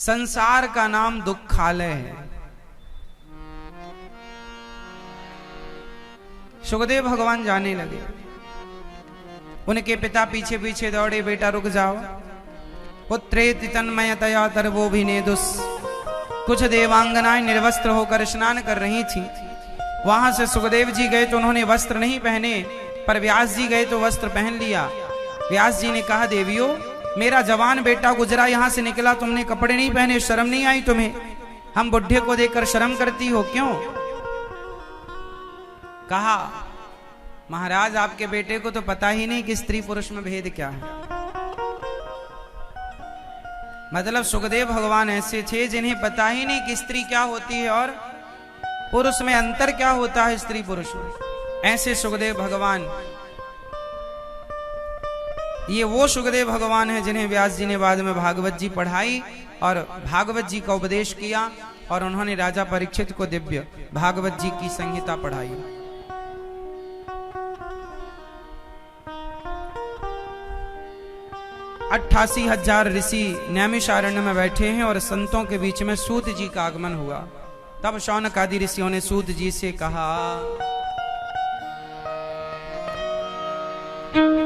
संसार का नाम दुखालय है। सुखदेव भगवान जाने लगे, उनके पिता पीछे पीछे दौड़े, बेटा रुक जाओ। पुत्रेति तन्मयतया तरवोभिनेदुस्। कुछ देवांगनाएं निर्वस्त्र होकर स्नान कर रही थी। वहां से सुखदेव जी गए तो उन्होंने वस्त्र नहीं पहने, पर व्यास जी गए तो वस्त्र पहन लिया। व्यास जी ने कहा, देवियों मेरा जवान बेटा गुजरा, यहां से निकला, तुमने कपड़े नहीं पहने, शर्म नहीं आई तुम्हें? हम बुढ़े को देखकर शर्म करती हो क्यों? कहा, महाराज आपके बेटे को तो पता ही नहीं कि स्त्री पुरुष में भेद क्या है। मतलब सुखदेव भगवान ऐसे थे जिन्हें पता ही नहीं कि स्त्री क्या होती है और पुरुष में अंतर क्या होता है, स्त्री पुरुष में। ऐसे सुखदेव भगवान, ये वो सुखदेव भगवान हैं जिन्हें व्यास जी ने बाद में भागवत जी पढ़ाई और भागवत जी का उपदेश किया, और उन्होंने राजा परीक्षित को दिव्य भागवत जी की संहिता पढ़ाई। अट्ठासी 80,000 ऋषि नैमिषारण्य में बैठे हैं और संतों के बीच में सूत जी का आगमन हुआ। तब शौनक आदि ऋषियों ने सूत जी से कहा,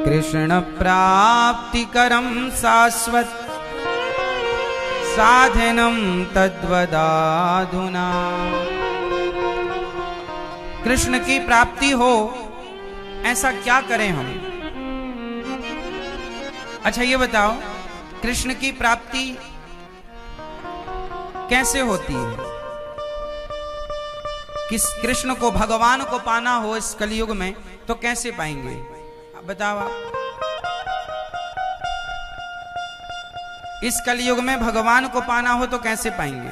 कृष्ण प्राप्ति करम शाश्वत साधनम तद्वदाधुना। कृष्ण की प्राप्ति हो ऐसा क्या करें हम? अच्छा ये बताओ, कृष्ण की प्राप्ति कैसे होती है? किस कृष्ण को, भगवान को पाना हो इस कलयुग में तो कैसे पाएंगे? बताओ आप। इस कलयुग में भगवान को पाना हो तो कैसे पाएंगे?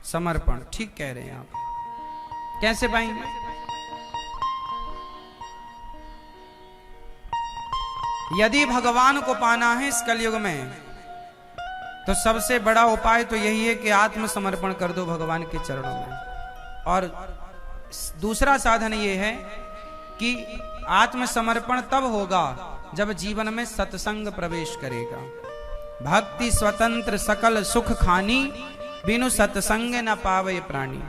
समर्पण, ठीक कह रहे हैं आप। कैसे पाएंगे? यदि भगवान को पाना है इस कलयुग में तो सबसे बड़ा उपाय तो यही है कि आत्मसमर्पण कर दो भगवान के चरणों में। और दूसरा साधन ये है कि आत्मसमर्पण तब होगा जब जीवन में सत्संग प्रवेश करेगा। भक्ति स्वतंत्र सकल सुख खानी, बिनु सत्संग न पावे प्राणी।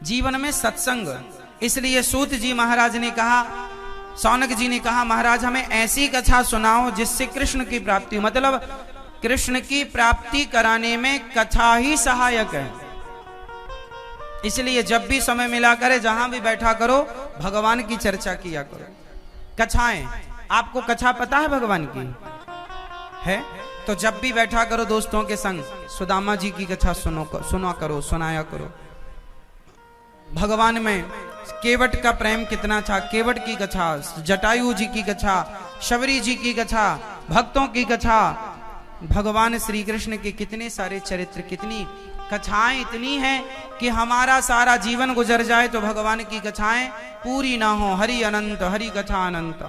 जीवन में सत्संग, इसलिए सूत जी महाराज ने कहा, शौनक जी ने कहा, महाराज हमें ऐसी कथा सुनाओ जिससे कृष्ण की प्राप्ति, मतलब कृष्ण की प्राप्ति कराने में कथा ही सहायक है। इसलिए जब भी समय मिला करे, जहां भी बैठा करो, भगवान की चर्चा किया करो। कथाएं, आपको कथा पता है भगवान की है तो जब भी बैठा करो दोस्तों के संग सुदामा जी की कथा सुना करो, सुनाया करो। भगवान में केवट का प्रेम कितना था, केवट की कथा, जटायु जी की कथा, शबरी जी की कथा, भक्तों की कथा, भगवान श्री कृष्ण के कितने सारे चरित्र, कितनी कथाएं इतनी हैं कि हमारा सारा जीवन गुजर जाए तो भगवान की कथाएं पूरी ना हो। हरि अनंत, हरि कथा अनंत।